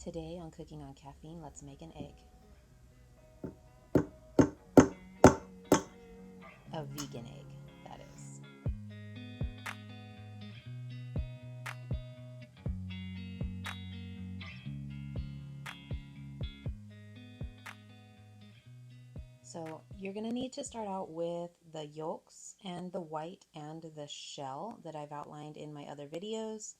Today on Cooking on Caffeine, let's make an egg. A vegan egg, that is. So you're going to need to start out with the yolks and the white and the shell that I've outlined in my other videos.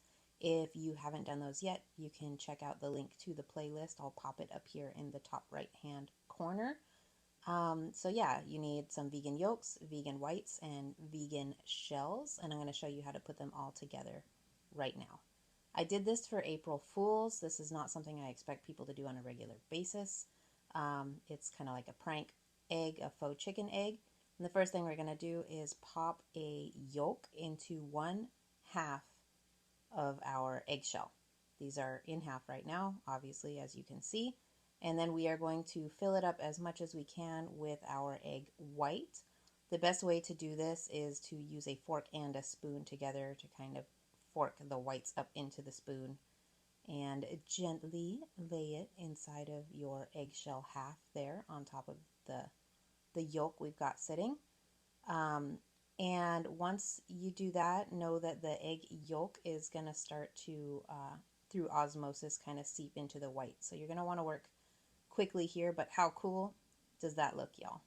If you haven't done those yet, you can check out the link to the playlist. I'll pop it up here in the top right hand corner. So yeah, you need some vegan yolks, vegan whites, and vegan shells, and I'm going to show you how to put them all together right now. I did this for April Fools. This is not something I expect people to do on a regular basis. It's kind of like a prank egg, a faux chicken egg. And the first thing we're going to do is pop a yolk into 1/2 of our eggshell. These are in half right now, obviously, as you can see. And then we are going to fill it up as much as we can with our egg white. The best way to do this is to use a fork and a spoon together to kind of fork the whites up into the spoon and gently lay it inside of your eggshell half there on top of the yolk we've got sitting. And once you do that, know that the egg yolk is going to start to, through osmosis, kind of seep into the white. So you're going to want to work quickly here, but how cool does that look, y'all?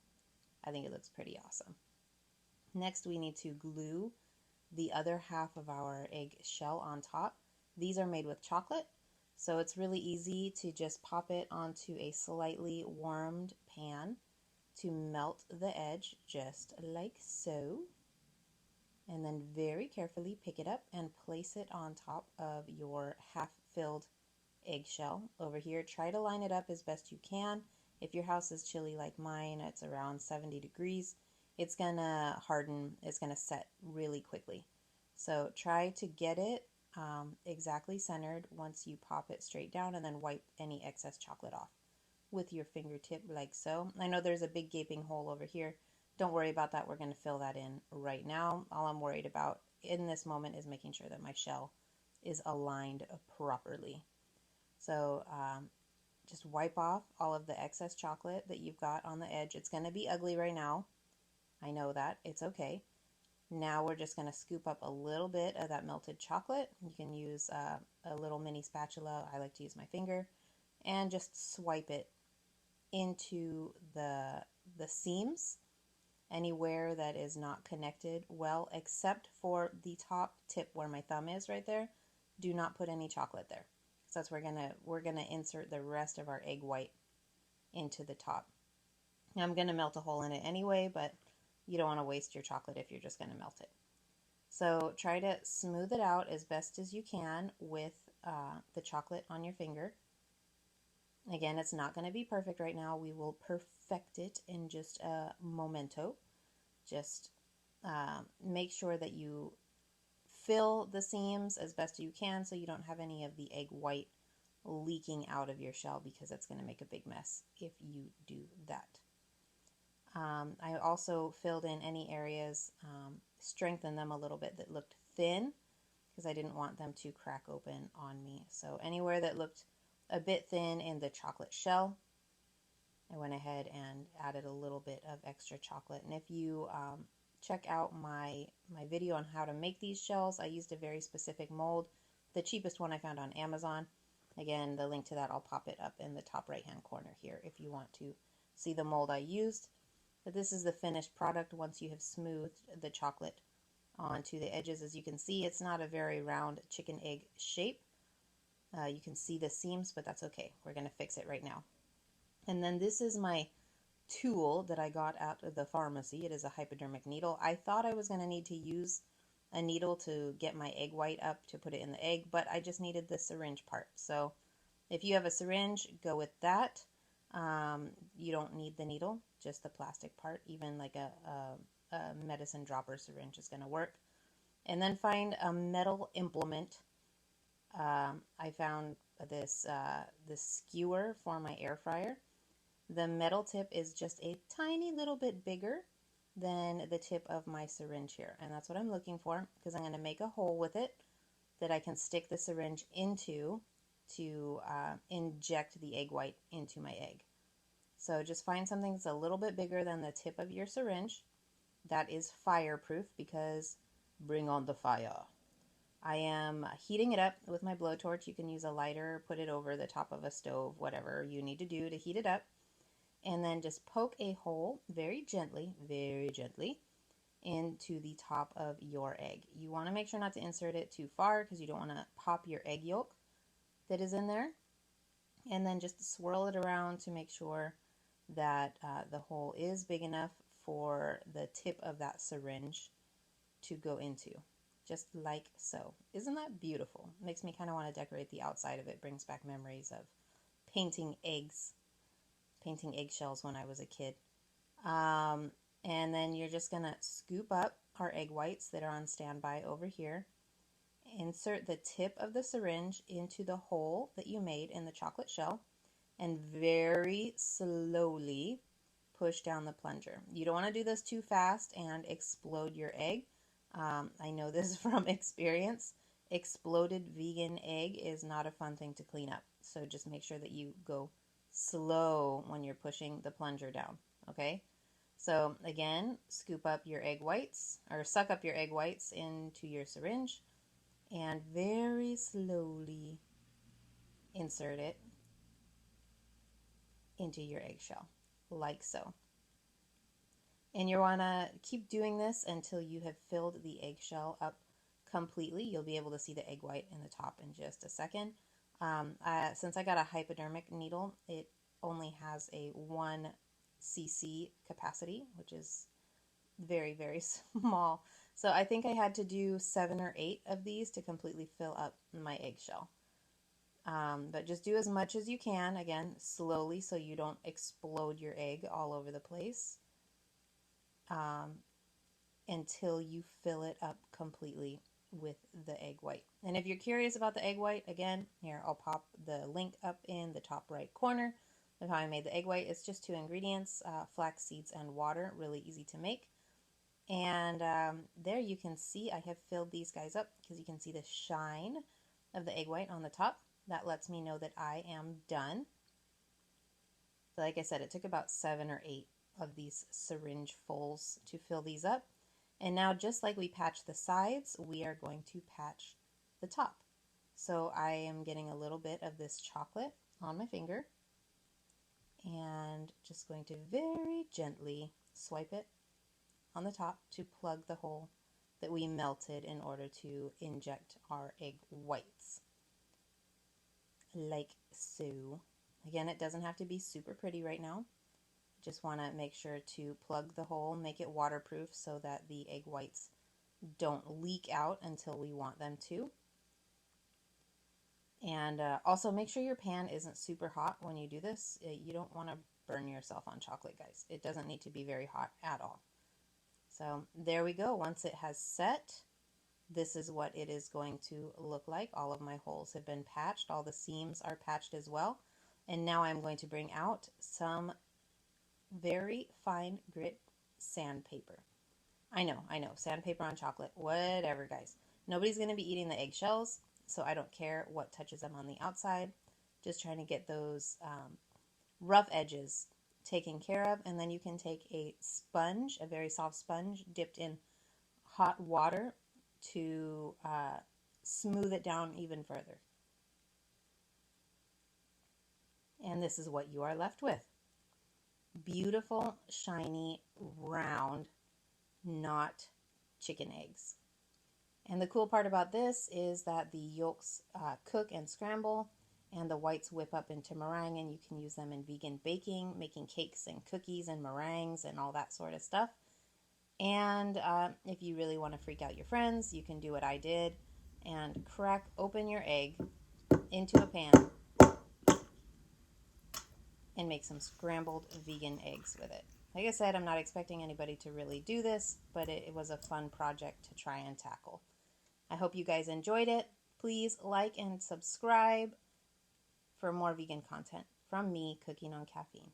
I think it looks pretty awesome. Next, we need to glue the other half of our egg shell on top. These are made with chocolate, so it's really easy to just pop it onto a slightly warmed pan to melt the edge just like so, and then very carefully pick it up and place it on top of your half-filled eggshell over here. Try to line it up as best you can. If your house is chilly like mine, it's around 70 degrees, it's gonna harden, it's gonna set really quickly. So try to get it exactly centered once you pop it straight down, and then wipe any excess chocolate off with your fingertip like so. I know there's a big gaping hole over here. Don't worry about that. We're going to fill that in right now. All I'm worried about in this moment is making sure that my shell is aligned properly. So just wipe off all of the excess chocolate that you've got on the edge. It's going to be ugly right now. I know that. It's okay. Now we're just going to scoop up a little bit of that melted chocolate. You can use a little mini spatula. I like to use my finger. And just swipe it into the seams, anywhere that is not connected well, except for the top tip where my thumb is right there. Do not put any chocolate there. So that's where we're gonna insert the rest of our egg white into the top. Now I'm gonna melt a hole in it anyway, but you don't want to waste your chocolate if you're just gonna melt it. So try to smooth it out as best as you can with the chocolate on your finger. Again, it's not going to be perfect right now. We will perfect it in just a momento. Just make sure that you fill the seams as best you can so you don't have any of the egg white leaking out of your shell, because it's going to make a big mess if you do that. I also filled in any areas, strengthened them a little bit that looked thin, because I didn't want them to crack open on me. So anywhere that looked a bit thin in the chocolate shell, I went ahead and added a little bit of extra chocolate. And if you check out my video on how to make these shells, I used a very specific mold, the cheapest one I found on Amazon. Again, the link to that, I'll pop it up in the top right hand corner here if you want to see the mold I used. But this is the finished product once you have smoothed the chocolate onto the edges. As you can see, it's not a very round chicken egg shape. You can see the seams, but that's okay. We're going to fix it right now. And then this is my tool that I got at the pharmacy. It is a hypodermic needle. I thought I was going to need to use a needle to get my egg white up to put it in the egg, but I just needed the syringe part. So if you have a syringe, go with that. You don't need the needle, just the plastic part. Even like a medicine dropper syringe is going to work. And then find a metal implement. I found this skewer for my air fryer. The metal tip is just a tiny little bit bigger than the tip of my syringe here, and that's what I'm looking for, because I'm going to make a hole with it that I can stick the syringe into to inject the egg white into my egg. So just find something that's a little bit bigger than the tip of your syringe. That is fireproof because bring on the fire. I am heating it up with my blowtorch. You can use a lighter, put it over the top of a stove, whatever you need to do to heat it up. And then just poke a hole very gently, into the top of your egg. You want to make sure not to insert it too far because you don't want to pop your egg yolk that is in there. And then just swirl it around to make sure that the hole is big enough for the tip of that syringe to go into, just like so. Isn't that beautiful? Makes me kind of want to decorate the outside of it. Brings back memories of painting eggshells when I was a kid. And then you're just going to scoop up our egg whites that are on standby over here. Insert the tip of the syringe into the hole that you made in the chocolate shell and very slowly push down the plunger. You don't want to do this too fast and explode your egg. I know this from experience. Exploded vegan egg is not a fun thing to clean up. So just make sure that you go slow when you're pushing the plunger down, okay? So again, scoop up your egg whites, or suck up your egg whites into your syringe, and very slowly insert it into your eggshell, like so. And you want to keep doing this until you have filled the eggshell up completely. You'll be able to see the egg white in the top in just a second. Since I got a hypodermic needle, it only has a 1 cc capacity, which is very, very small. So I think I had to do 7 or 8 of these to completely fill up my eggshell. But just do as much as you can, again, slowly, so you don't explode your egg all over the place, until you fill it up completely with the egg white. And if you're curious about the egg white, again, here, I'll pop the link up in the top right corner of how I made the egg white. It's just 2 ingredients, flax seeds and water, really easy to make. And there you can see I have filled these guys up because you can see the shine of the egg white on the top. That lets me know that I am done. So like I said, it took about 7 or 8 of these syringe fulls to fill these up. And now, just like we patched the sides, we are going to patch the top. So I am getting a little bit of this chocolate on my finger and just going to very gently swipe it on the top to plug the hole that we melted in order to inject our egg whites. Like so. Again, it doesn't have to be super pretty right now. Just want to make sure to plug the hole, make it waterproof so that the egg whites don't leak out until we want them to. And also make sure your pan isn't super hot when you do this. You don't want to burn yourself on chocolate, guys. It doesn't need to be very hot at all. So there we go. Once it has set, this is what it is going to look like. All of my holes have been patched. All the seams are patched as well. And now I'm going to bring out some very fine grit sandpaper. I know, sandpaper on chocolate, whatever, guys. Nobody's going to be eating the eggshells, so I don't care what touches them on the outside. Just trying to get those rough edges taken care of, and then you can take a sponge, a very soft sponge, dipped in hot water to smooth it down even further. And this is what you are left with. Beautiful, shiny, round, not chicken eggs. And the cool part about this is that the yolks cook and scramble, and the whites whip up into meringue, and you can use them in vegan baking, making cakes and cookies and meringues and all that sort of stuff. And if you really want to freak out your friends, you can do what I did and crack open your egg into a pan and make some scrambled vegan eggs with it. Like I said, I'm not expecting anybody to really do this, but it was a fun project to try and tackle. I hope you guys enjoyed it. Please like and subscribe for more vegan content from me, Cooking on Caffeine.